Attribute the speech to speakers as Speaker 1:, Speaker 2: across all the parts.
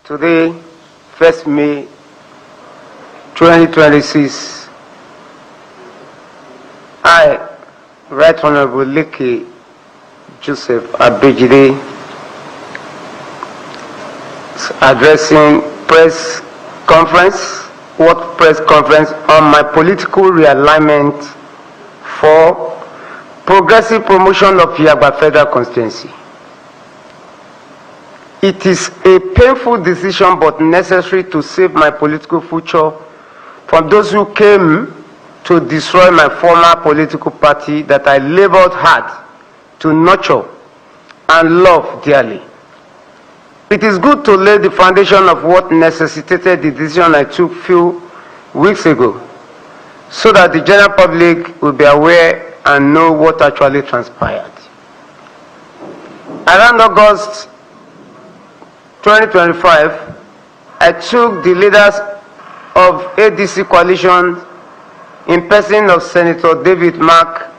Speaker 1: Today, 1st May 2026, I, Right Honorable Leke Joseph Abejide, addressing World Press Conference on my political realignment for progressive promotion of Hijack Federal Constituency. It is a painful decision but necessary to save my political future from those who came to destroy my former political party that I labored hard to nurture and love dearly. It is good to lay the foundation of what necessitated the decision I took few weeks ago, so that the general public will be aware and know what actually transpired. Around August 2025, I took the leaders of ADC coalition in person of Senator David Mark,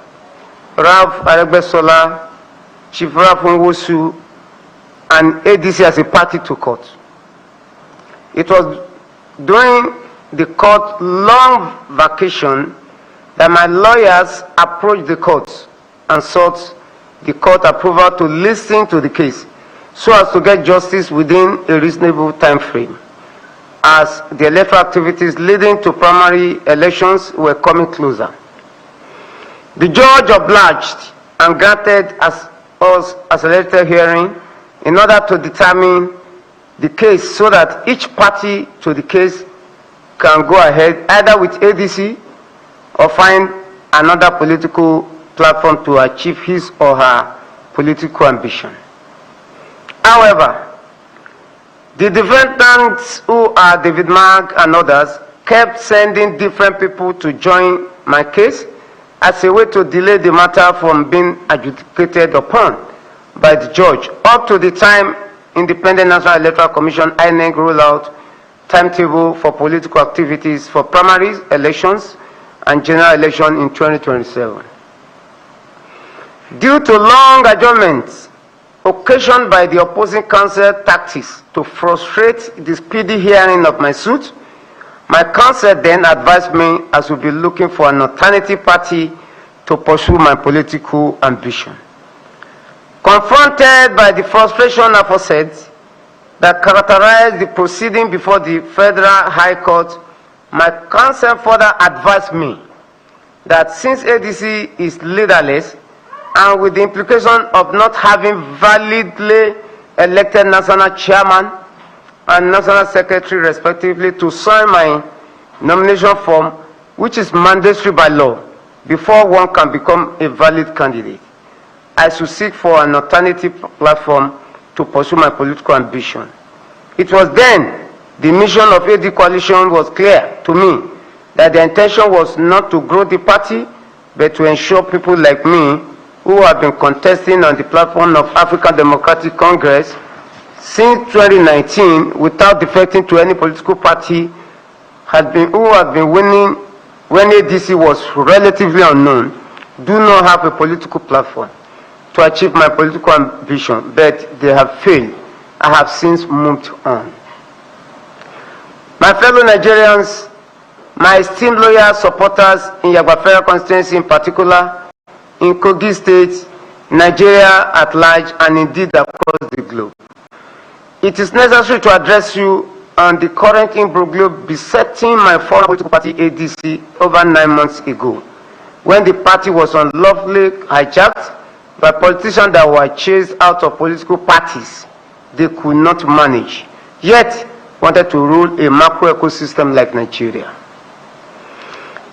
Speaker 1: Ralph Aregbesola, Chief Ralph Nwosu, and ADC as a party to court. It was during the court long vacation that my lawyers approached the court and sought the court approval to listen to the case so as to get justice within a reasonable time frame, as the electoral activities leading to primary elections were coming closer. The judge obliged and granted us accelerated hearing in order to determine the case so that each party to the case can go ahead either with ADC or find another political platform to achieve his or her political ambition. However, the defendants, who are David Mark and others, kept sending different people to join my case as a way to delay the matter from being adjudicated upon by the judge up to the time Independent National Electoral Commission (INEC) roll out timetable for political activities for primary elections and general election in 2027. Due to long adjournments occasioned by the opposing counsel tactics to frustrate the speedy hearing of my suit, my counsel then advised me I should be looking for an alternative party to pursue my political ambition. Confronted by the frustration aforesaid that characterized the proceeding before the Federal High Court, my counsel further advised me that since ADC is leaderless and with the implication of not having validly elected national chairman and national secretary respectively to sign my nomination form, which is mandatory by law before one can become a valid candidate, I should seek for an alternative platform to pursue my political ambition. It was then the mission of AD coalition was clear to me that the intention was not to grow the party, but to ensure people like me, who have been contesting on the platform of African Democratic Congress since 2019 without defecting to any political party, who have been winning when ADC was relatively unknown, do not have a political platform to achieve my political ambition, but they have failed. I have since moved on. My fellow Nigerians, my esteemed loyal supporters in Hijack Federal Constituency in particular, in Kogi State, Nigeria at large, and indeed across the globe, it is necessary to address you on the current imbroglio besetting my former political party ADC over 9 months ago, when the party was unlawfully hijacked by politicians that were chased out of political parties they could not manage, yet wanted to rule a macro ecosystem like Nigeria.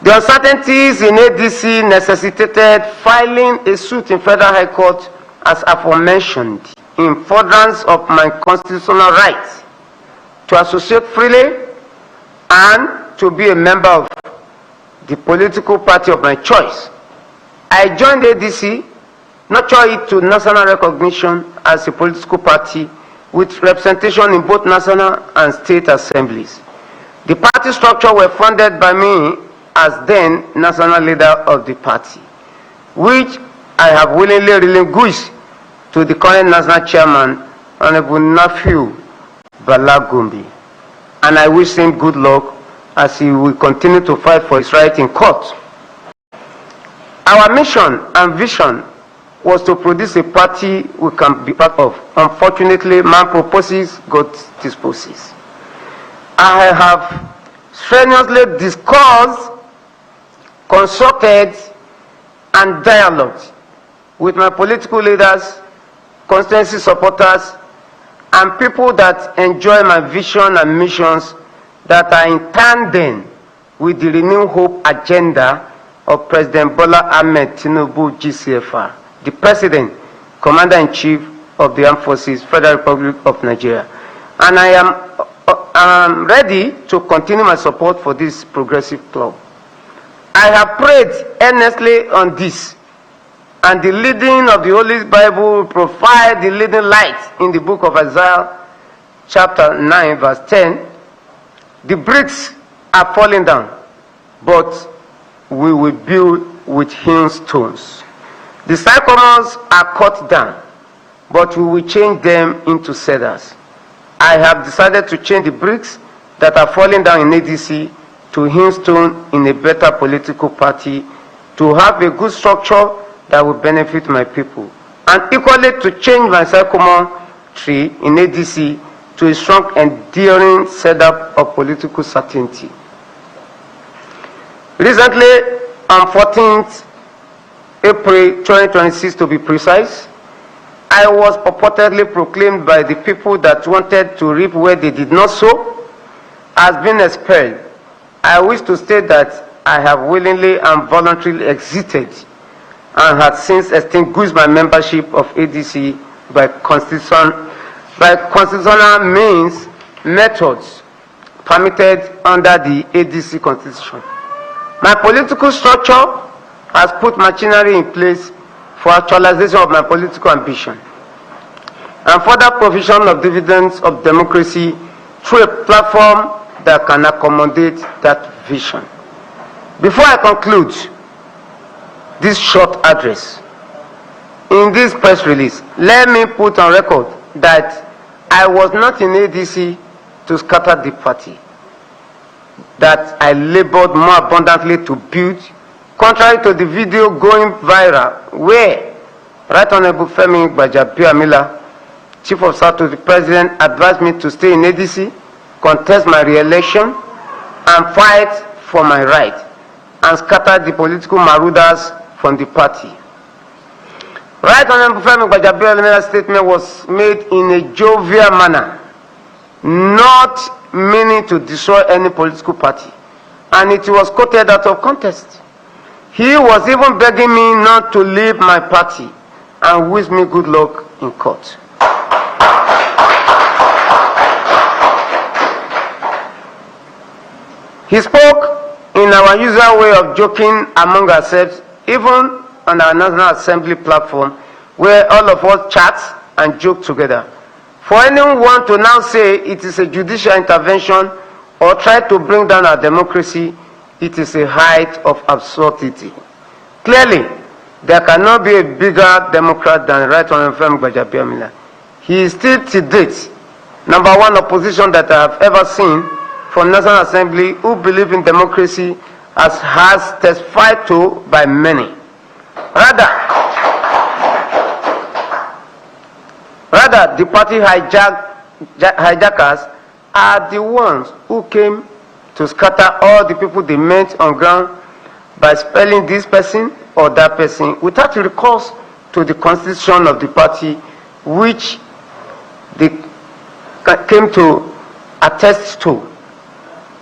Speaker 1: The uncertainties in ADC necessitated filing a suit in Federal High Court, as aforementioned, in furtherance of my constitutional rights to associate freely and to be a member of the political party of my choice. I joined ADC, nurture it to national recognition as a political party with representation in both national and state assemblies. The party structure were funded by me as then national leader of the party, which I have willingly relinquished to the current national chairman, Honorable Nephew Bala Gombe, and I wish him good luck as he will continue to fight for his right in court. Our mission and vision was to produce a party we can be part of. Unfortunately, man proposes, God disposes. I have strenuously discussed, consulted, and dialogued with my political leaders, constituency supporters, and people that enjoy my vision and missions that are in tandem with the renewed hope agenda of President Bola Ahmed Tinubu GCFR, the President, Commander-in-Chief of the Armed Forces, Federal Republic of Nigeria. And I am ready to continue my support for this progressive club. I have prayed earnestly on this, and the leading of the Holy Bible will provide the leading light in the book of Isaiah, chapter 9, verse 10. The bricks are falling down, but we will build with hewn stones. The sycamores are cut down, but we will change them into cedars. I have decided to change the bricks that are falling down in ADC to hewn stone in a better political party, to have a good structure that will benefit my people, and equally to change my sycamore tree in ADC to a strong, enduring setup of political certainty. Recently, on 14th April 2026 to be precise, I was purportedly proclaimed by the people that wanted to reap where they did not sow as being expelled. I wish to state that I have willingly and voluntarily exited and had since extinguished my membership of ADC by constitutional means, methods permitted under the ADC Constitution. My political structure has put machinery in place for actualization of my political ambition and further provision of dividends of democracy through a platform that can accommodate that vision. Before I conclude this short address, in this press release, let me put on record that I was not in ADC to scatter the party, that I labored more abundantly to build, contrary to the video going viral where Right Honorable Femi Gbajabiamila, Chief of Staff to the President, advised me to stay in ADC, contest my re-election, and fight for my right, and scatter the political marauders from the party. Right Honorable Femi Gbajabiamala's statement was made in a jovial manner, not meaning to destroy any political party, and it was quoted out of context. He was even begging me not to leave my party and wish me good luck in court. He spoke in our usual way of joking among ourselves, even on our National Assembly platform, where all of us chat and joke together. For anyone to now say it is a judicial intervention or try to bring down our democracy, it is a height of absurdity. Clearly, there cannot be a bigger Democrat than Right Honorable Femi Gbajabiamila. He is still to date #1 opposition that I have ever seen from National Assembly who believe in democracy, as has testified to by many. Rather, the party hijackers are the ones who came to scatter all the people they met on ground by spelling this person or that person without recourse to the constitution of the party, which they came to attest to.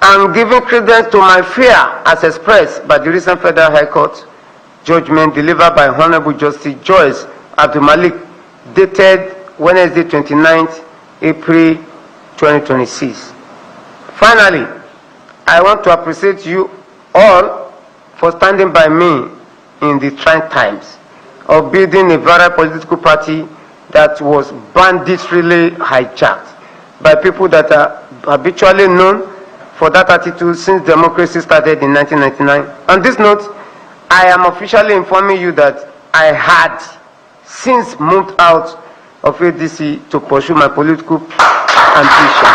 Speaker 1: And giving credence to my fear as expressed by the recent Federal High Court judgment delivered by Honorable Justice Joyce Abdul Malik, dated Wednesday 29th April 2026. Finally, I want to appreciate you all for standing by me in the trying times of building a viral political party that was banditrily hijacked by people that are habitually known for that attitude since democracy started in 1999. On this note, I am officially informing you that I had since moved out of ADC to pursue my political ambition.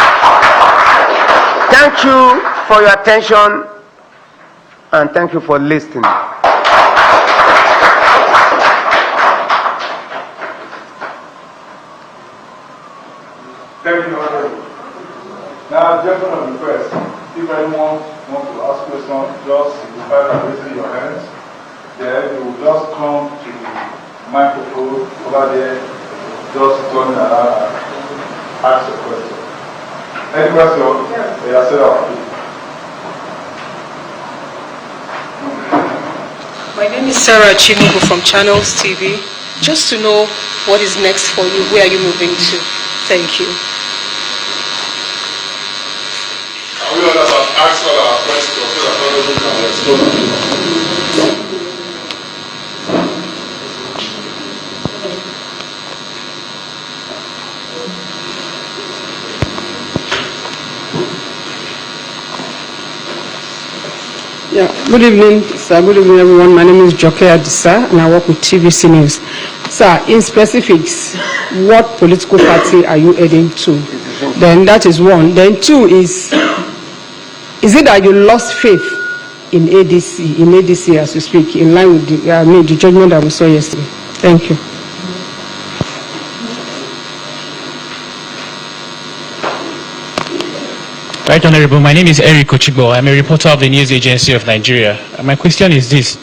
Speaker 1: Thank you for your attention and thank you for listening.
Speaker 2: Thank you, Honorable. Now, gentlemen, request. If anyone wants to ask questions, just signify by raising your hands. Then you will just come to the microphone over there, just turn around and ask a question. Any question? Yes, sir.
Speaker 3: My name is Sarah Chimugu from Channels TV. Just to know what is next for you, where are you moving to? Thank you.
Speaker 2: We all have asked all our questions so that Honorable can respond.
Speaker 4: Yeah, good evening, sir. Good evening, everyone. My name is Joke Adisa, and I work with TVC News. Sir, in specifics, what political party are you heading to? Then that is one. Then two is it that you lost faith in ADC as we speak, in line with the judgment that we saw yesterday? Thank you.
Speaker 5: Right, Honorable. My name is Eric Ochigbo. I'm a reporter of the News Agency of Nigeria. My question is this: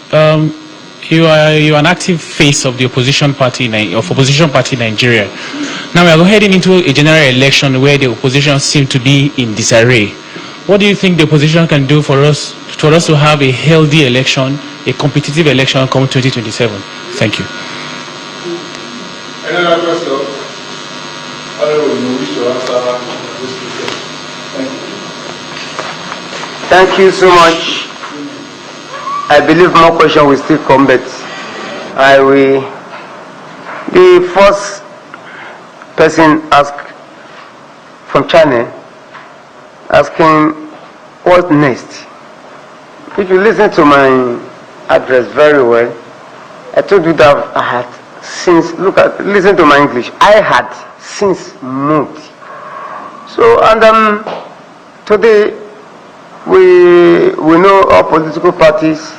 Speaker 5: you are an active face of the opposition party in Nigeria. Now we are heading into a general election where the opposition seems to be in disarray. What do you think the opposition can do for us to have a healthy election, a competitive election come 2027? Thank you.
Speaker 2: Any other question? Honorable, you wish to answer this question? Thank you.
Speaker 1: Thank you so much. I believe more questions will still come, but I will. The first person asked from China, asking what next. If you listen to my address very well, I told you that I had since, listen to my English, I had since moved. So, and today, we know all political parties,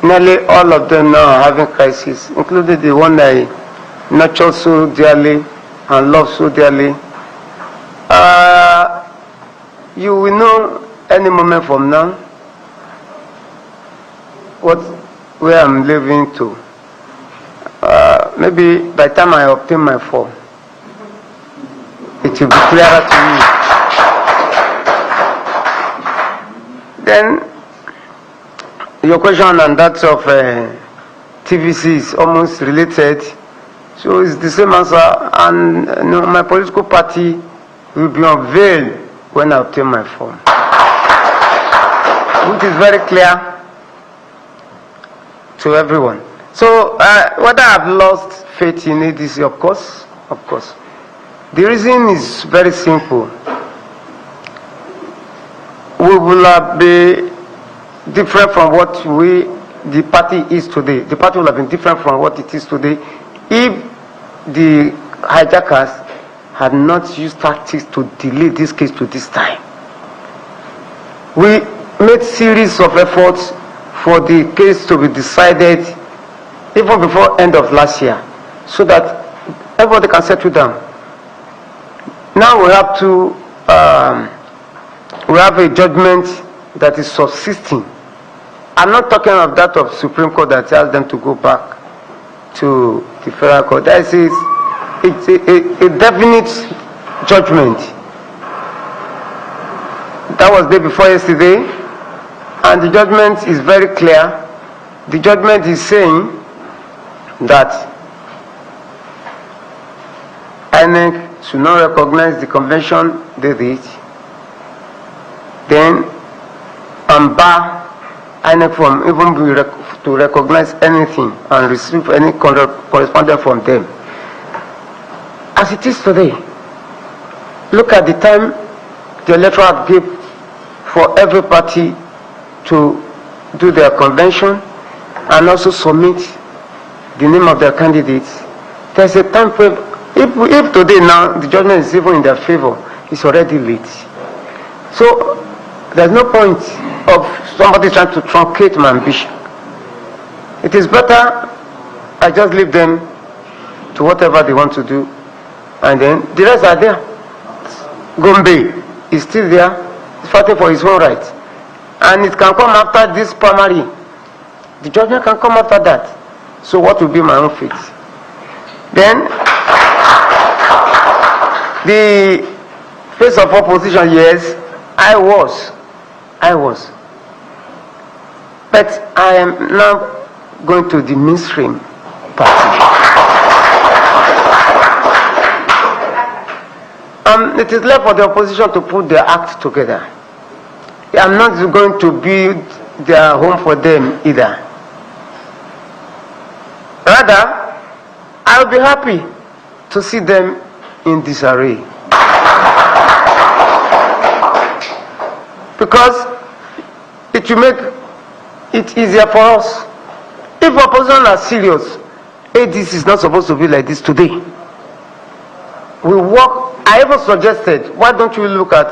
Speaker 1: nearly all of them now are having crises, including the one I nurtured so dearly and love so dearly. You will know any moment from now where I'm living to. Maybe by the time I obtain my form, it will be clearer to me. Then your question and that of TVC is almost related, so it's the same answer. And my political party will be unveiled when I obtain my form, which is very clear to everyone. So whether I've lost faith in ADC, of course. The reason is very simple. We will be different from what the party is today. The party will have been different from what it is today if the hijackers had not used tactics to delay this case to this time. We made series of efforts for the case to be decided even before end of last year, so that everybody can settle down. Now we have to we have a judgment that is subsisting. I'm not talking of that of Supreme Court that tells them to go back to the Federal Court. That is a definite judgment. That was day before yesterday, and the judgment is very clear. The judgment is saying that INEC should not recognize the convention they did, then bar INEC from even to recognize anything and receive any correspondence from them. As it is today, look at the time the Electoral Act gave for every party to do their convention and also submit the name of their candidates. There's a time frame If today now the judgment is even in their favor, it's already late. So there's no point of somebody trying to truncate my ambition. It is better I just leave them to whatever they want to do, and then the rest are there. Gombe is still there, he's fighting for his own rights, and it can come after this primary. The judgment can come after that. So what will be my own fate? Then the face of opposition, yes, I was, but I am now going to the mainstream party. It is left for the opposition to put their act together. I'm not going to build their home for them either. Rather, I'll be happy to see them in disarray. Because it will make it easier for us. If opposition are serious, ADC is not supposed to be like this today. We work. I even suggested, why don't you look at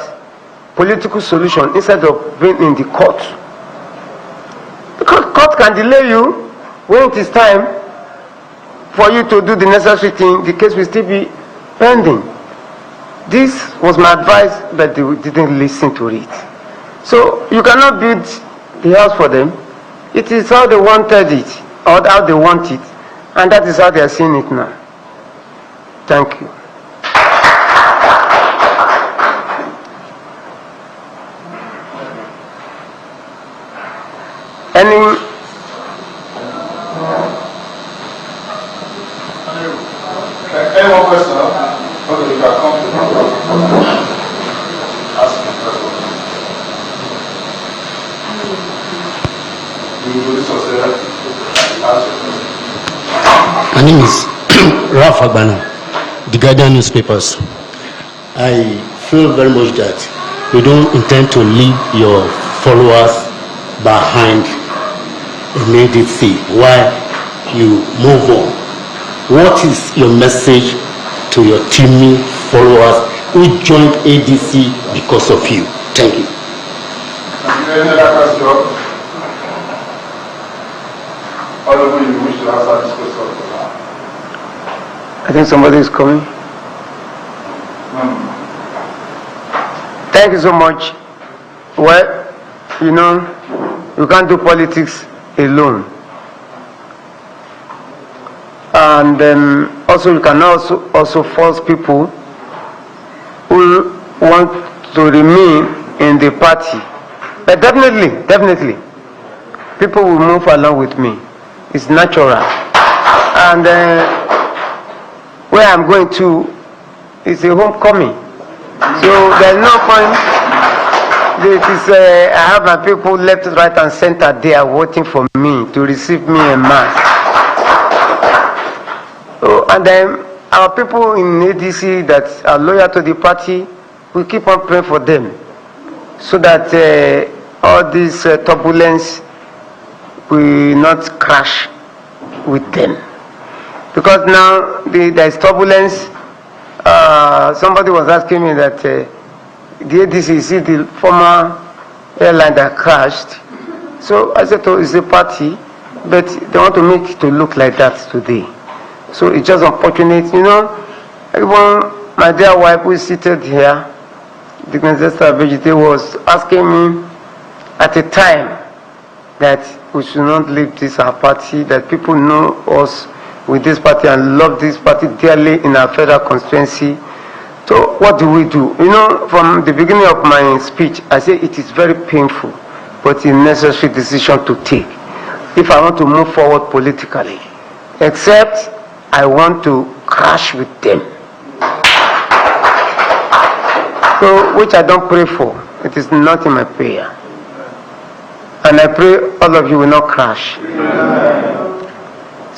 Speaker 1: political solution instead of being in the court? Because court can delay you when it is time for you to do the necessary thing. The case will still be pending. This was my advice, but they didn't listen to it. So you cannot build the house for them. It is how they wanted it, or how they want it, and that is how they are seeing it now. Thank you. Any
Speaker 2: Any more questions? Okay, you can come to the ask the question.
Speaker 6: My name is Ralph Agbana, the Guardian newspapers. I feel very much that you don't intend to leave your followers behind in ADC while you move on. What is your message to your teamy followers who joined ADC because of you? Thank you.
Speaker 2: Any other question? All of you wish to answer this question?
Speaker 1: I think somebody is coming. Thank you so much. Well, you know, you can't do politics alone. And also you can also force people who want to remain in the party. But definitely, people will move along with me. It's natural. And where I'm going to is a homecoming. So there's no point. I have my people left, right, and center there waiting for me to receive me en masse. So, and then our people in ADC that are loyal to the party, we keep on praying for them so that all this turbulence will not crash with them. Because now there is turbulence. Somebody was asking me that the ADC is the former airline that crashed. So I said, oh, it's a party, but they want to make it to look like that today. So it's just unfortunate, you know. Even my dear wife who is seated here, the Constituency Abejide, was asking me at a time that we should not leave this our party, that people know us with this party and love this party dearly in our federal constituency. So what do we do? You know, from the beginning of my speech, I say it is very painful, but a necessary decision to take if I want to move forward politically, except I want to crash with them. So, which I don't pray for. It is not in my prayer. And I pray all of you will not crash.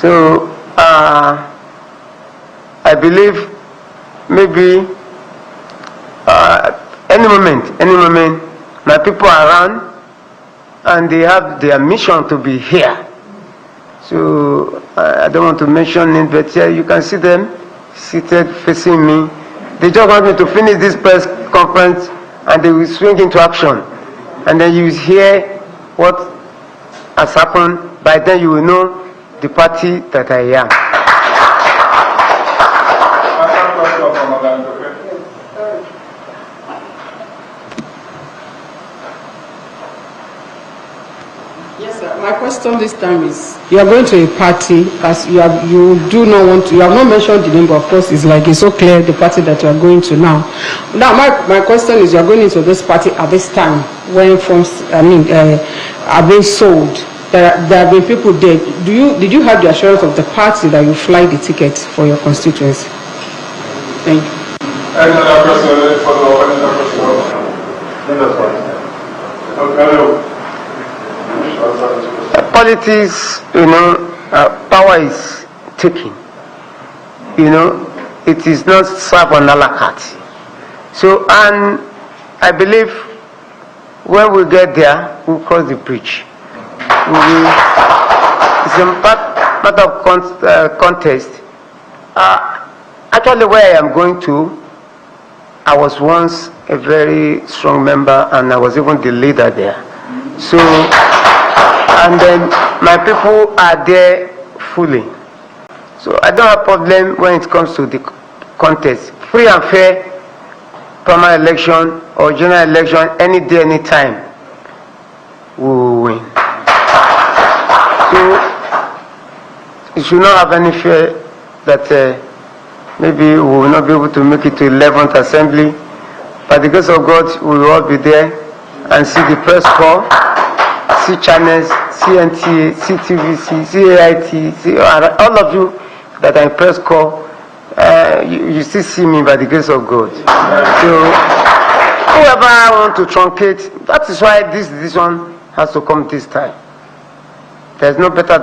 Speaker 1: So, I believe maybe any moment, my people are around and they have their mission to be here. So I don't want to mention it, but yeah, you can see them seated facing me. They just want me to finish this press conference and they will swing into action. And then you hear what has happened. By then you will know the party that I am.
Speaker 4: Yes, sir. My question this time is, you are going to a party, as you do not want to, you have not mentioned the name, but of course it's like it's so clear the party that you are going to now. Now, my question is, you are going into this party at this time when forms, are being sold. There have been people there. Did you have the assurance of the party that you fly the ticket for your constituency? Thank you.
Speaker 2: Another question for the
Speaker 1: Politics, power is taken. It is not served on a la carte. So, and I believe when we get there, we'll cross the bridge. It's a matter of contest. Actually, where I am going to, I was once a very strong member, and I was even the leader there. So, and then my people are there fully. So I don't have problem when it comes to the contest. Free and fair primary election or general election, any day, any time, we will win. So you should not have any fear that maybe we will not be able to make it to 11th assembly. By the grace of God, we will all be there and see the press corps, see channels, CNTA, CTVC, CAIT, see all of you that are in press corps. You still see me by the grace of God. So whoever I want to truncate, that is why this decision has to come this time. There's no better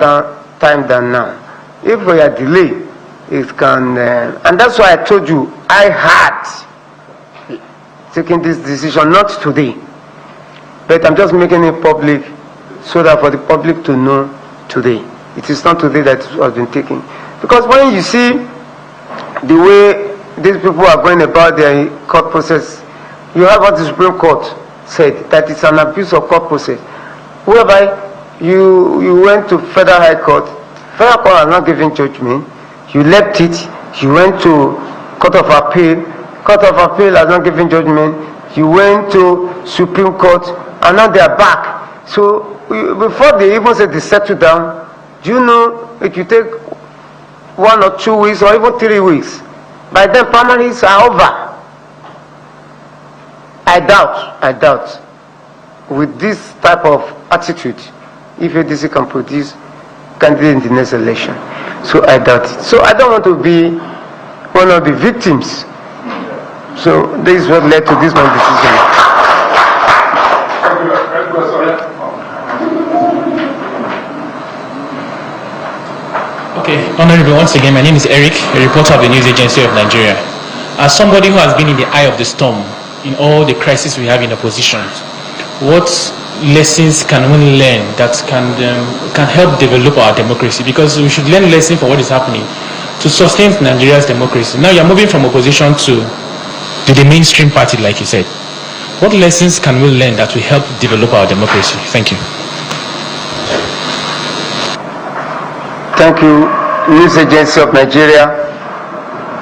Speaker 1: time than now. If we are delayed, it can, and that's why I told you I had taken this decision, not today, but I'm just making it public so that for the public to know today. It is not today that it has been taken. Because when you see the way these people are going about their court process, you have what the Supreme Court said, that it's an abuse of court process. Whereby you went to Federal High Court, Federal Court has not given judgment, you left it, you went to Court of Appeal has not given judgment, you went to Supreme Court, and now they are back. So before they even say they settle down, do you know it will take 1 or 2 weeks or even 3 weeks? By then primaries are over. I doubt with this type of attitude if ADC can produce candidate in the next election. So I doubt it. So I don't want to be one of the victims. So this is what led to this my decision.
Speaker 5: Okay, Honorable, once again, my name is Eric, a reporter of the News Agency of Nigeria. As somebody who has been in the eye of the storm in all the crises we have in opposition, what lessons can we learn that can help develop our democracy? Because we should learn lessons for what is happening to sustain Nigeria's democracy. Now you're moving from opposition to the mainstream party, like you said. What lessons can we learn that will help develop our democracy? Thank you.
Speaker 1: Thank you, News Agency of Nigeria.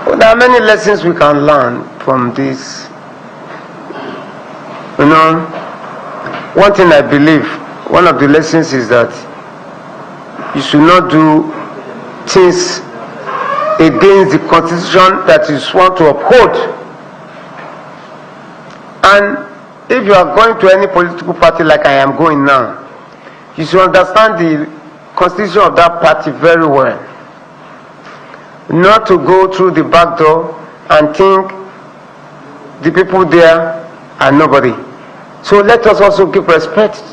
Speaker 1: Well, there are many lessons we can learn from this. One thing I believe, one of the lessons is that you should not do things against the constitution that you want to uphold. And if you are going to any political party like I am going now, you should understand the constitution of that party very well. Not to go through the back door and think the people there are nobody. So let us also give respect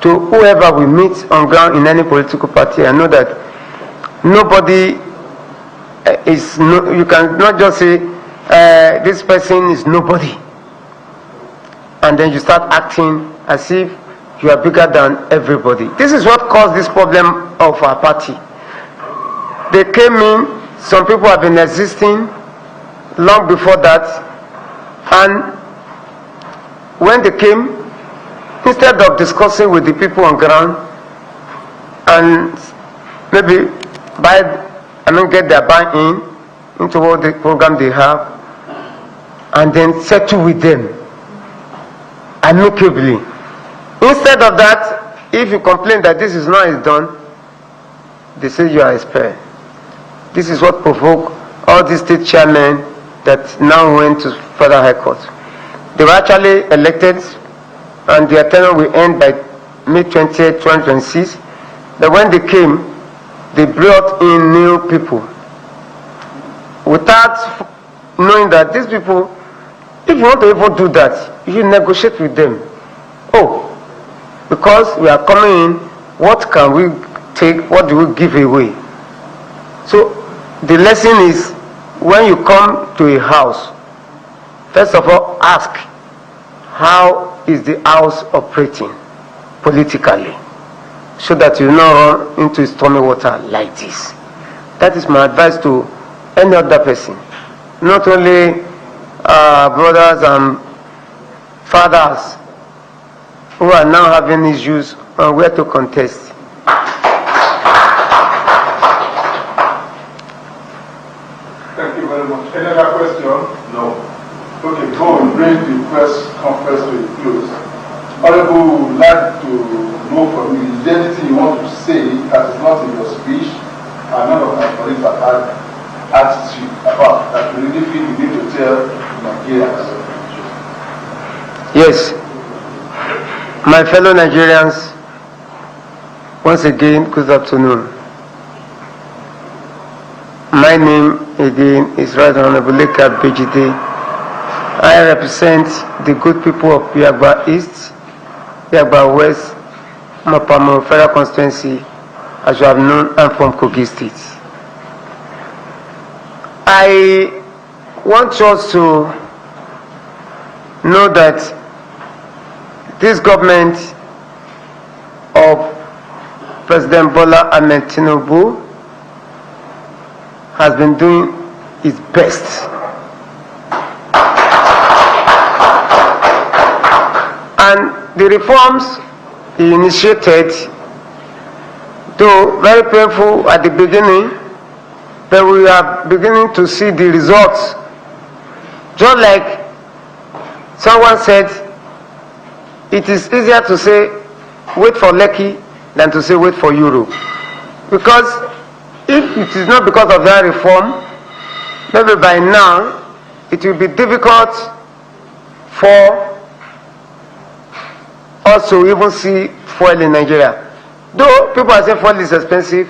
Speaker 1: to whoever we meet on ground in any political party and know that nobody is, you cannot just say this person is nobody and then you start acting as if you are bigger than everybody. This is what caused this problem of our party. They came in some people have been existing long before that, and when they came, instead of discussing with the people on ground and maybe get their buy-in into what the program they have, and then settle with them amicably. Instead of that, if you complain that this is not done, they say you are expelled. This is what provoked all these state chairmen that now went to federal high court. They were actually elected, and their tenure will end by May 20th, 2026. But when they came, they brought in new people without knowing that these people, if you want to even do that, you negotiate with them. Oh, because we are coming in, what can we take, what do we give away? So the lesson is, when you come to a house, first of all, ask, how is the house operating politically? So that you not run into stormy water like this. That is my advice to any other person. Not only brothers and fathers who are now having issues on where to contest.
Speaker 2: Thank you very much. Any other question? No. Okay, before we bring the press conference to a close, Honorable would like to know from you, is there anything you want to say that is not in your speech and none of my colleagues have asked you about, that you really feel you need to tell Nigerians?
Speaker 1: Yes. My fellow Nigerians, once again, good afternoon. My name again is Right Honorable Abejide. I represent the good people of Yagba East, Yagba West, Mapamo Federal Constituency, as you have known, I'm from Kogi State. I want us to know that this government of President Bola Ahmed Tinubu has been doing its best. And the reforms he initiated, though very painful at the beginning, but we are beginning to see the results. Just like someone said, it is easier to say wait for Lekki than to say wait for Europe. Because if it is not because of that reform, maybe by now it will be difficult for us to even see fuel in Nigeria. Though people are saying fuel is expensive,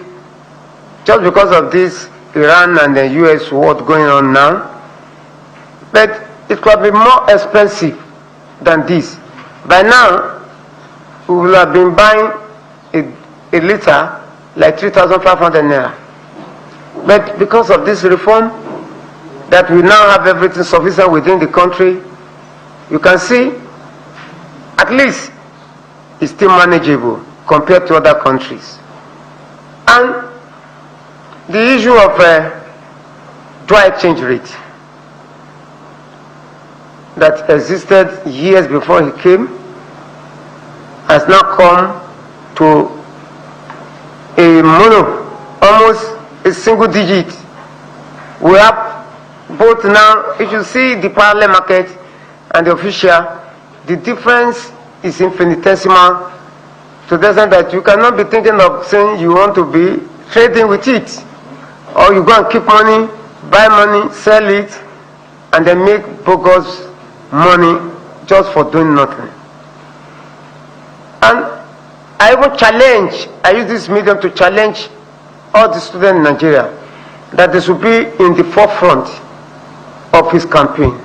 Speaker 1: just because of this Iran and the US war going on now, but it could be more expensive than this. By now, we will have been buying a liter like 3,500 naira. But because of this reform, that we now have everything sufficient within the country, you can see at least it's still manageable compared to other countries. And the issue of dual exchange rate that existed years before he came has now come to a almost a single digit. We have both now, if you see the parallel market and the official, the difference is infinitesimal, to the extent that you cannot be thinking of saying you want to be trading with it, or you go and keep money, buy money, sell it, and then make bogus money just for doing nothing. And I even I use this medium to challenge all the students in Nigeria that they should be in the forefront of his campaign.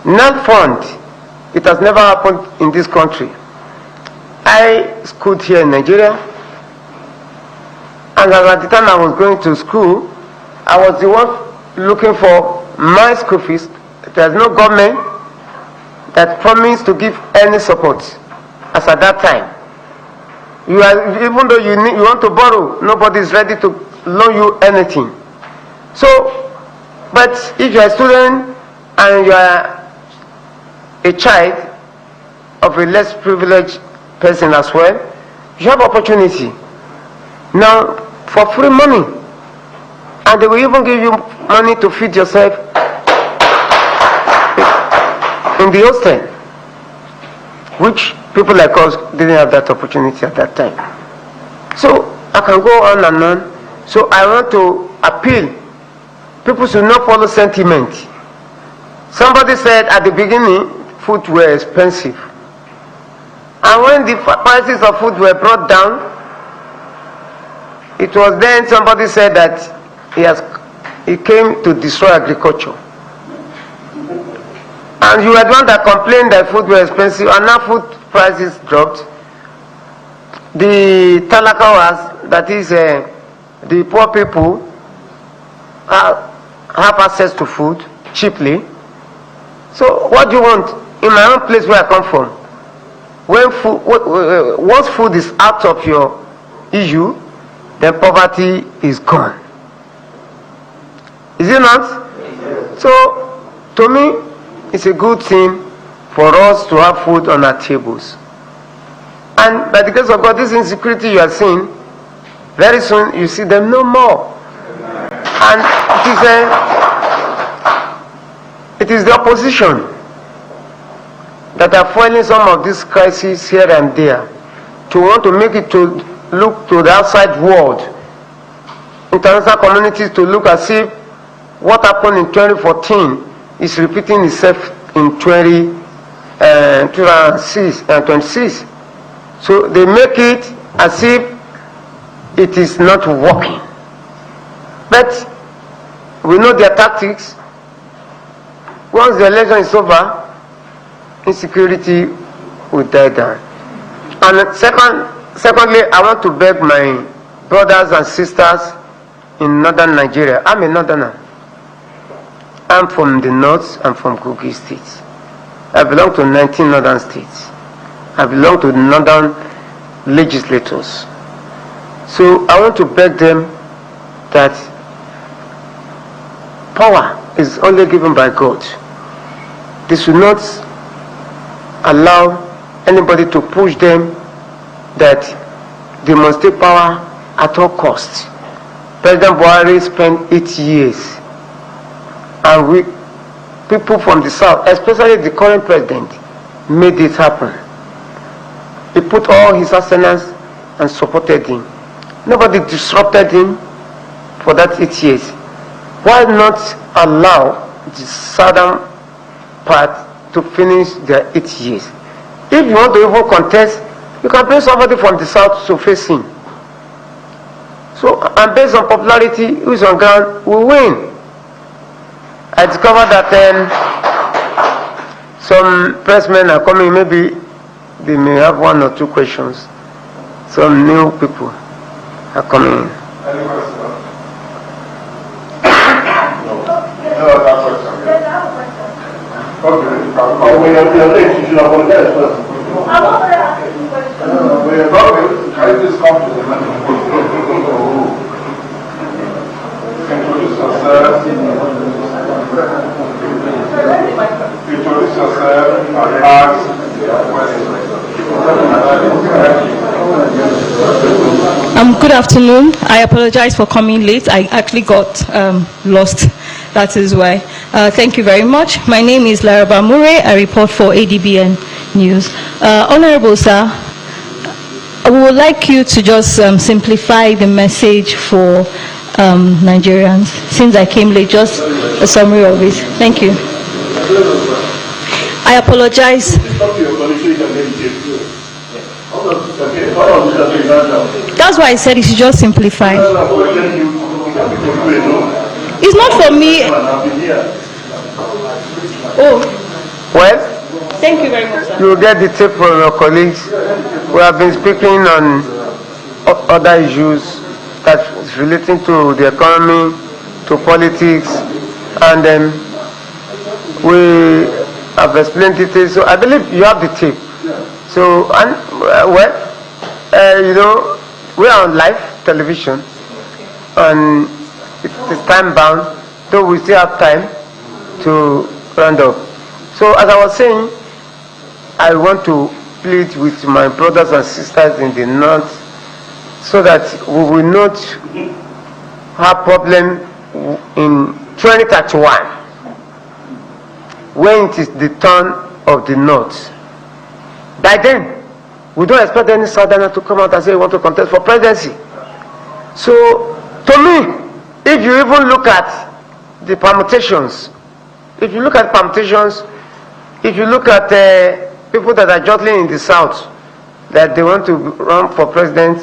Speaker 1: Non-fund, it has never happened in this country. I schooled here in Nigeria, and at the time I was going to school, I was the one looking for my school fees. There's no government that promised to give any support as at that time. You are, even though you want to borrow, nobody is ready to loan you anything. So, but if you are a student and you are a child of a less privileged person as well, you have opportunity now for free money, and they will even give you money to feed yourself in the hostel, which people like us didn't have that opportunity at that time. So I can go on and on. So I want to appeal, people should not follow sentiment. Somebody said at the beginning food were expensive, and when the prices of food were brought down, it was then somebody said that he came to destroy agriculture. And you were the one that complained that food were expensive, and now food prices dropped. The talakawas, that is the poor people, have access to food cheaply. So what do you want? In my own place where I come from, when food, once food is out of your issue, then poverty is gone. Is it not? So to me, it's a good thing for us to have food on our tables. And by the grace of God, this insecurity you are seeing, very soon you see them no more. And it is the opposition that are fueling some of these crises here and there, to want to make it to look to the outside world, international communities, to look as if what happened in 2014 is repeating itself in 2026. So they make it as if it is not working. But we know their tactics. Once the election is over, insecurity will die down. And secondly, I want to beg my brothers and sisters in northern Nigeria. I'm a northerner. I'm from the north. I'm from Kogi State. I belong to 19 northern states. I belong to the northern legislators. So I want to beg them that power is only given by God. They should not allow anybody to push them that they must take power at all costs. President Buhari spent 8 years, and people from the south, especially the current president, made it happen. He put all his arsenals and supported him. Nobody disrupted him for that 8 years. Why not allow the southern part to finish their 8 years? If you want to even contest, you can bring somebody from the south to face him. So, and based on popularity, who is on ground will win. I discovered that some pressmen are coming. Maybe they may have 1 or 2 questions. Some new people are coming in.
Speaker 2: Any question? No other question. Okay. When you're late, you should apologize first. When you're talking, can you just come to the microphone? Introduce yourself. Introduce yourself and ask your question.
Speaker 7: Good afternoon. I apologize for coming late. I actually got lost. That is why. Thank you very much. My name is Laraba Mure. I report for ADBN News. Honorable Sir, I would like you to just simplify the message for Nigerians. Since I came late, just a summary of it. Thank you. I apologize. That's why I said you should just simplify. It's not for me. Oh.
Speaker 1: Well,
Speaker 7: thank you very much, sir.
Speaker 1: You will get the tip from your colleagues. We have been speaking on other issues that is relating to the economy, to politics, and we have explained details. So I believe you have the tip. So, and you know, we are on live television, and it is time bound, though we still have time to round up. So as I was saying, I want to plead with my brothers and sisters in the north so that we will not have problem in 2031 when it is the turn of the north. By then, we don't expect any southerner to come out and say we want to contest for presidency. So, to me, if you even look at the permutations, if you look at people that are jostling in the south, that they want to run for president,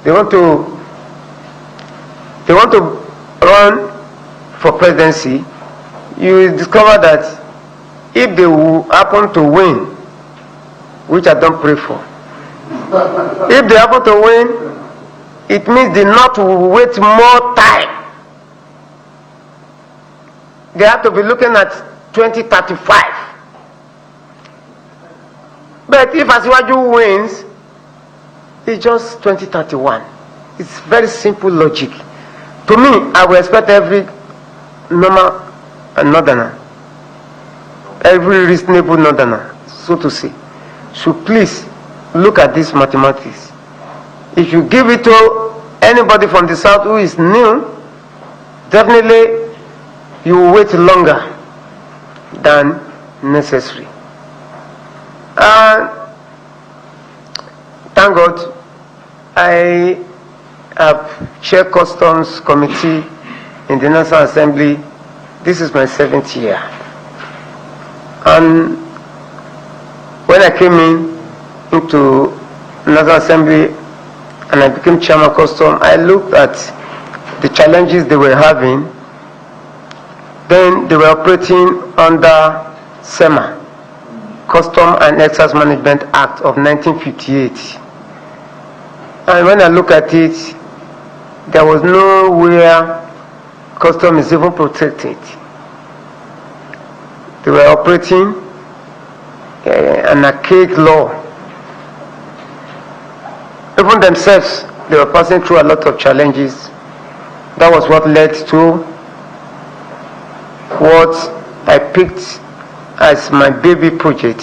Speaker 1: they want to run for presidency, you will discover that if they will happen to win, which I don't pray for, if they happen to win, it means the North will wait more time. They have to be looking at 2035. But if Asiwaju wins, it's just 2031. It's very simple logic. To me, I will expect every normal northerner, every reasonable northerner, so to say, should please look at this mathematics. If you give it to anybody from the south who is new, definitely you will wait longer than necessary. Thank God, I have chaired Customs Committee in the National Assembly. This is my 7th year. And when I came into National Assembly and I became Chairman of Customs, I looked at the challenges they were having. Then they were operating under SEMA, Custom and Excise Management Act of 1958. And when I look at it, there was nowhere custom is even protected. They were operating an archaic law. Even themselves, they were passing through a lot of challenges. That was what led to what I picked as my baby project,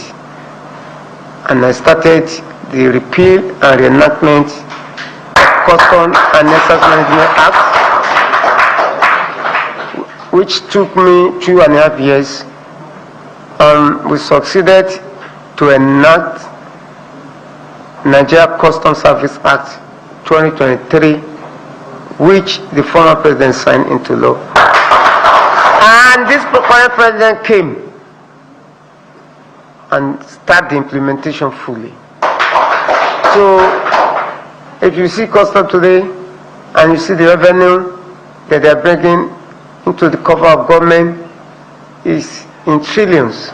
Speaker 1: and I started the repeal and reenactment of Custom and Excise Management Act, which took me 2.5 years. We succeeded to enact Nigeria Customs Service Act 2023, which the former president signed into law. And this current president came and started the implementation fully. So, if you see custom today and you see the revenue that they are bringing into the cover of government is in trillions.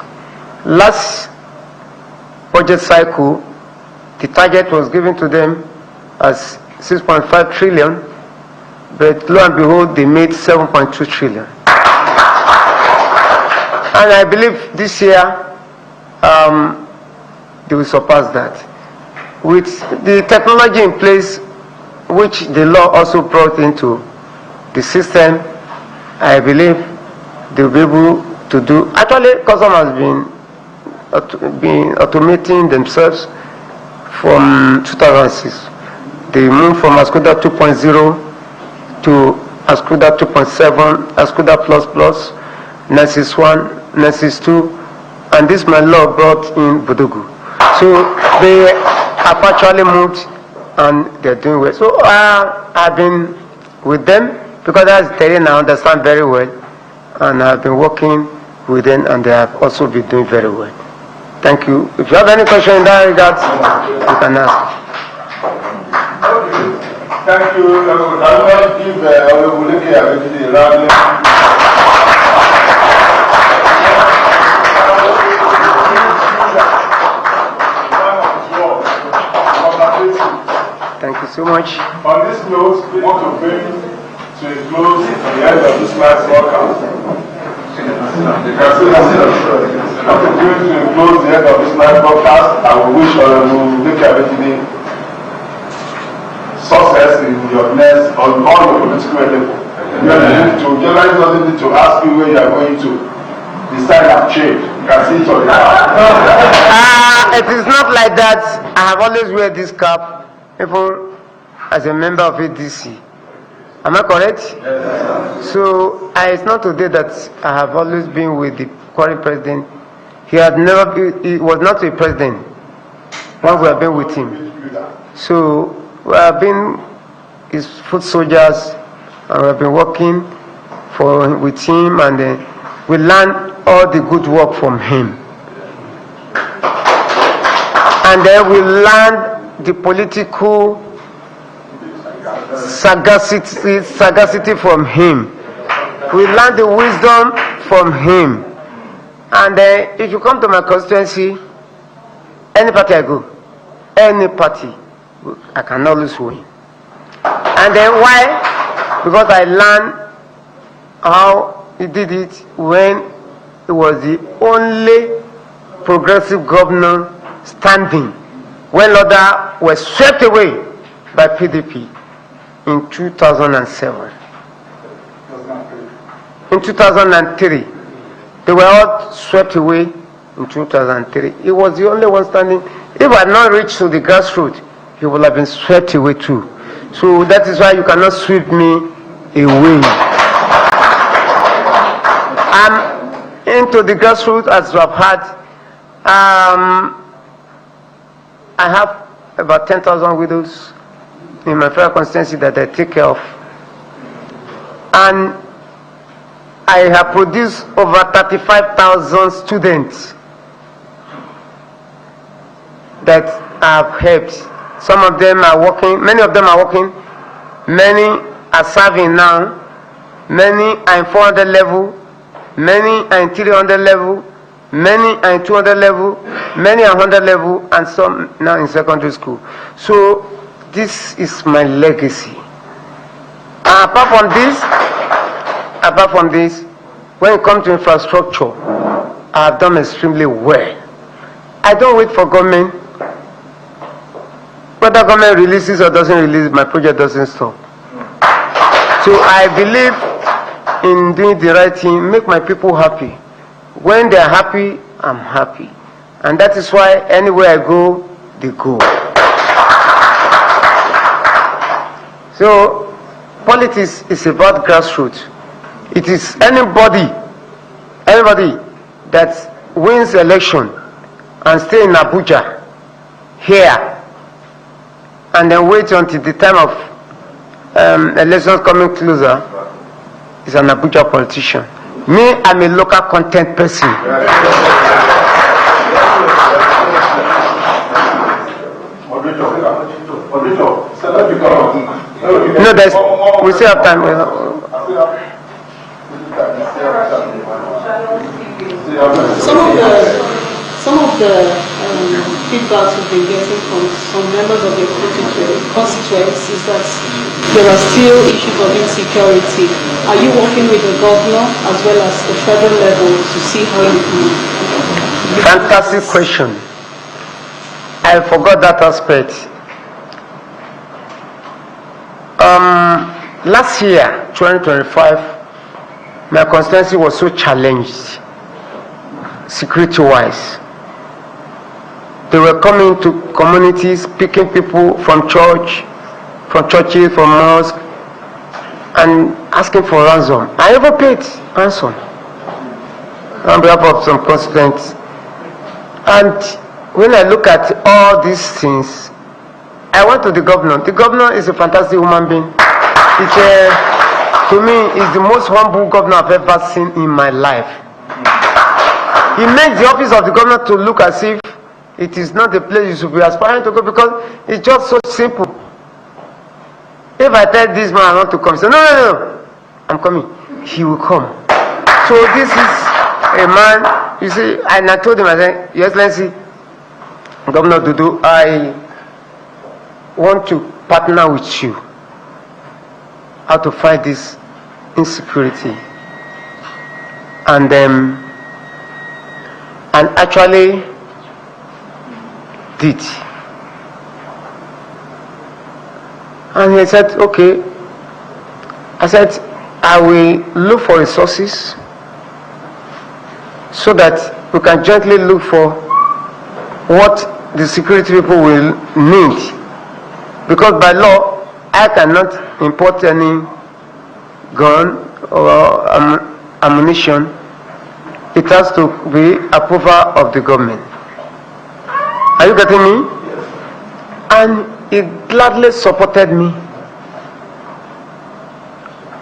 Speaker 1: Last budget cycle, the target was given to them as 6.5 trillion, but lo and behold, they made 7.2 trillion. And I believe this year, they will surpass that. With the technology in place, which the law also brought into the system, I believe they will be able to do. Actually, Custom has been automating themselves from 2006. They moved from Ascuda 2.0 to Ascuda 2.7, Ascuda Plus, Nexus 1, Nexus 2, and this my law brought in Bodogu. So they have actually moved and they're doing well. So I've been with them because that's terrain I understand very well, and I've been working with them and they have also been doing very well. Thank you. If you have any question in that regard, you can ask.
Speaker 2: Thank you. I will give Abejide a round.
Speaker 1: Thank you so much.
Speaker 2: On this note, we want to bring to a close the end of this last broadcast. To bring to a close the end of this last broadcast, I will wish Abejide success in your next, on all your political endeavors. Journalists doesn't need to ask you where you are going to. The sign have changed. You can see it on the car.
Speaker 1: It is not like that. I have always wear this cap, even as a member of ADC. Am I correct?
Speaker 2: Yes,
Speaker 1: so it's not today that I have always been with the current president. He had never been, he was not a president when we have been with him. So we have been his foot soldiers, and we have been working with him, and we learned all the good work from him. And then we learned the political sagacity from him. We learned the wisdom from him. And if you come to my constituency, any party I go, any party, I can always win. And then why? Because I learned how he did it when he was the only progressive governor standing, when others were swept away by PDP in 2007. In 2003, they were all swept away in 2003. He was the only one standing. If I had not reached to the grassroots, he would have been swept away too. So that is why you cannot sweep me away. I'm into the grassroots, as you have heard. I have about 10,000 widows in my federal constituency that I take care of. And I have produced over 35,000 students that I have helped. Some of them are working, many of them are working, many are serving now, many are in 400 level, many are in 300 level, many are in 200 level, many are 100 level, and some now in secondary school. So this is my legacy. Apart from this, when it comes to infrastructure, I have done extremely well. I don't wait for government. Whether government releases or doesn't release, my project doesn't stop. So I believe in doing the right thing, make my people happy. When they are happy, I'm happy. And that is why anywhere I go, they go. So politics is about grassroots. It is anybody that wins election and stay in Abuja here and then wait until the time of elections coming closer is an Abuja politician. Me, I'm a local content person. No, we still have time.
Speaker 3: Some of the feedbacks we've been getting from some members of your constituents is that there are still issues of insecurity. Are you working with the governor as well as the federal level to see how you can?
Speaker 1: Fantastic question. I forgot that aspect. Last year, 2025, my constituency was so challenged, security-wise. They were coming to communities, picking people from churches, from mosques, and asking for ransom. I never paid ransom on behalf of some constituents. And when I look at all these things, I went to the governor. The governor is a fantastic human being. To me, is the most humble governor I've ever seen in my life. He makes the office of the governor to look as if it is not the place you should be aspiring to go, because it's just so simple. If I tell this man I want to come, he says, no, I'm coming. He will come. So this is a man, you see, and I told him, I said, Your Excellency, Governor Dudu, I want to partner with you how to fight this insecurity. And actually did. And he said, okay. I said, I will look for resources so that we can jointly look for what the security people will need. Because by law, I cannot import any gun or ammunition. It has to be approval of the government. Are you getting me? And he gladly supported me.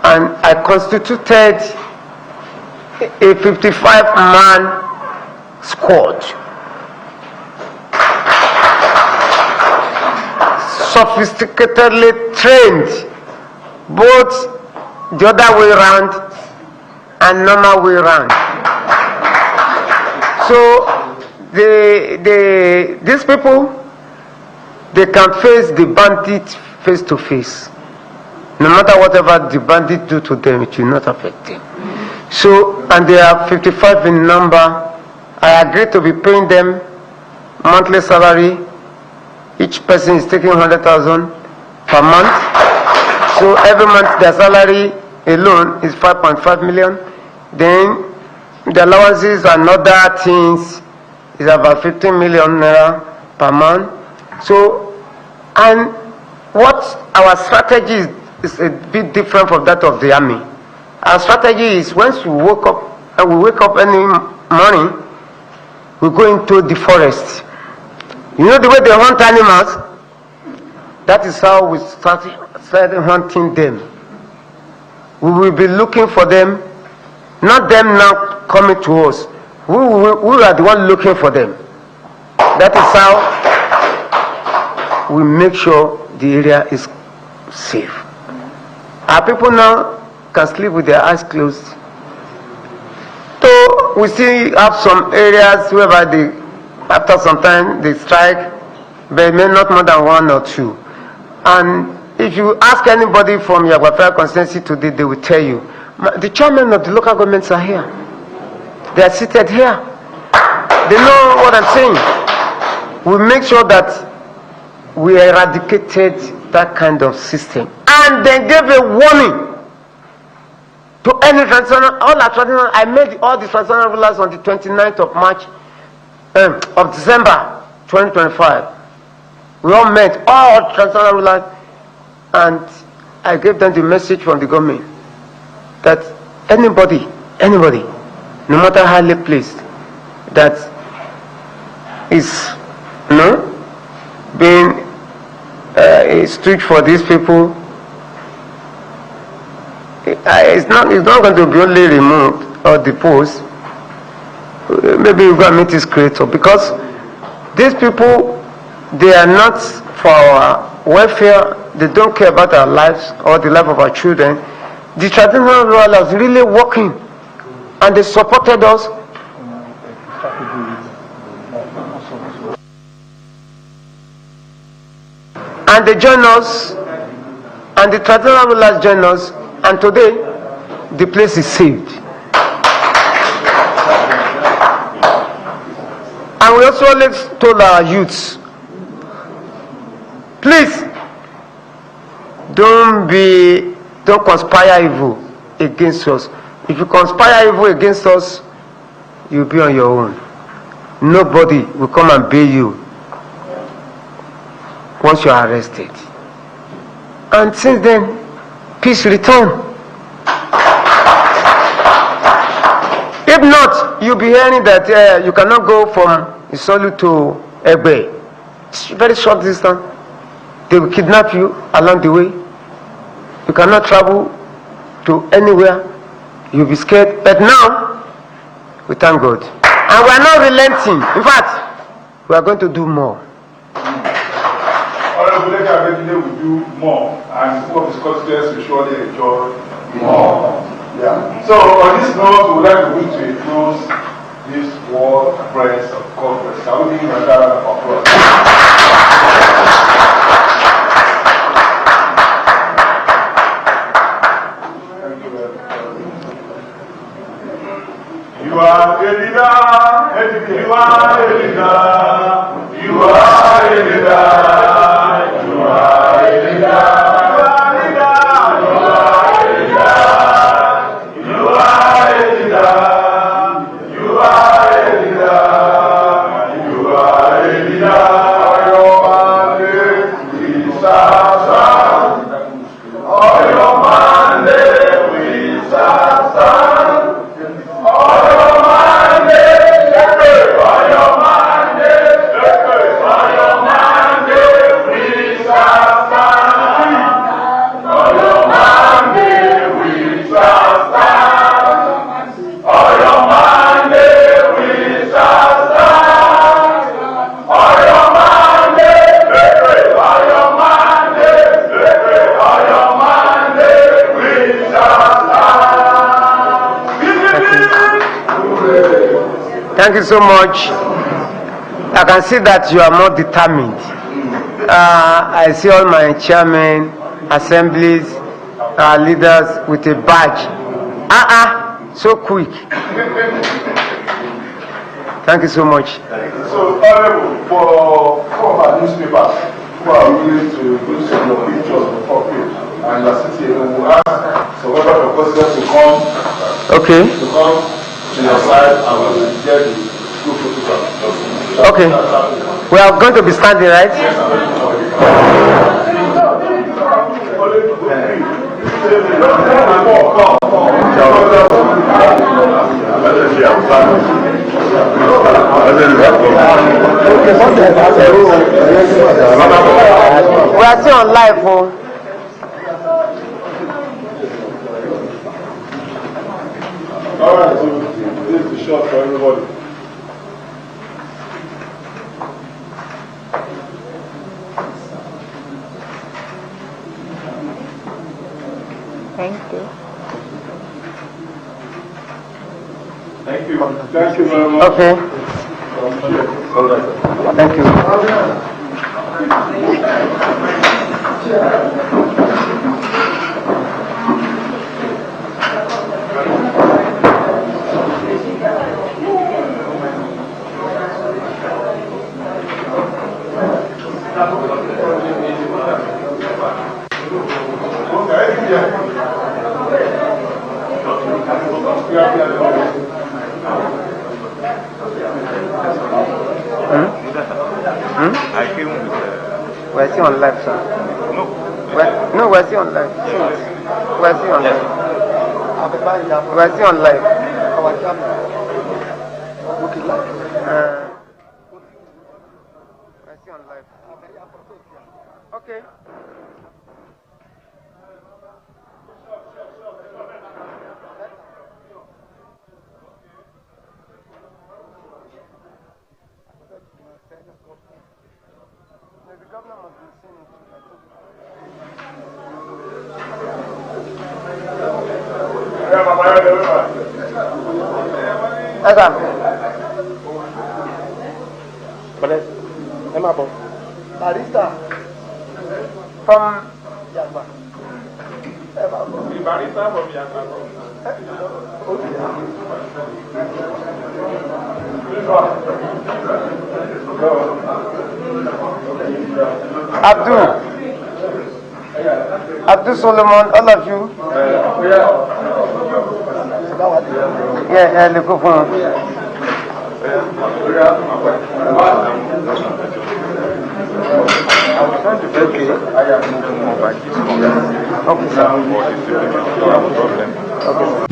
Speaker 1: And I constituted a 55-man squad. Sophisticatedly trained, both the other way around and normal way around. So these people, they can face the bandit face to face. No matter whatever the bandit do to them, it will not affect them. So, and they are 55 in number. I agreed to be paying them monthly salary. Each person is taking 100,000 per month. So every month their salary alone is 5.5 million. Then the allowances and other things is about 15 million naira per month. So, and what our strategy is a bit different from that of the army. Our strategy is once we wake up any morning, we go into the forest. You know the way they hunt animals? That is how we started hunting them. We will be looking for them, not them now coming to us. We are the one looking for them. That is how we make sure the area is safe. Our people now can sleep with their eyes closed. So we still have some areas where after some time they strike, but may not more than 1 or 2. And if you ask anybody from your constituency today, they will tell you, the chairman of the local governments are here. They are seated here. They know what I'm saying. We make sure that we eradicated that kind of system. And they gave a warning to any traditional, all our traditional. I made all the traditional rulers on the 29th of March, of December 2025. We all met, all traditional rulers, and I gave them the message from the government that anybody, no matter highly placed, that is, being stood for these people, it's not going to be only removed or deposed. Maybe we're going to meet his creator, because these people, they are not for our welfare. They don't care about our lives or the life of our children. The traditional rulers really working, and they supported us. And they join us, and the traditional rulers join us, and today the place is saved. And we also always told our youths, please don't conspire evil against us. If you conspire evil against us, you'll be on your own. Nobody will come and bail you once you are arrested. And since then, peace return. If not, you'll be hearing that you cannot go from Isolu to Egbe. It's very short distance. They will kidnap you along the way. You cannot travel to anywhere. You'll be scared. But now, we thank God. And we are not relenting. In fact, we are going to do more.
Speaker 2: Abejide will do more, and some of his constituents will surely enjoy more. Yeah. So on this note, we would like to move to a close this World Press Conference. I will give you another round of applause. Thank you very much. You are a leader. You are a leader. You are a leader. You are a leader.
Speaker 1: Thank you so much. I can see that you are more determined. I see all my chairmen, assemblies, leaders with a badge. So quick. Thank you so much.
Speaker 2: So, for some of our newspapers who are willing to do some of your pictures on the front page, and the city will ask some member of the president to come to your side and we will get the good photograph.
Speaker 1: Okay. We are going to be standing, right? We are still on live,
Speaker 2: All right, so this is the shot for everybody.
Speaker 1: Thank you.
Speaker 2: Thank you. Thank you very much.
Speaker 1: Okay. Thank you. We're still on live, sir. No, we're still on live. We're still on live. We're still on live. We're still on live. Okay. The governor must be seeing Barista from Yagba.
Speaker 2: Barista from Yagba.
Speaker 1: Abdul Solomon, all of you. Yeah, look for
Speaker 2: I am moving more by this congress. Okay, sir.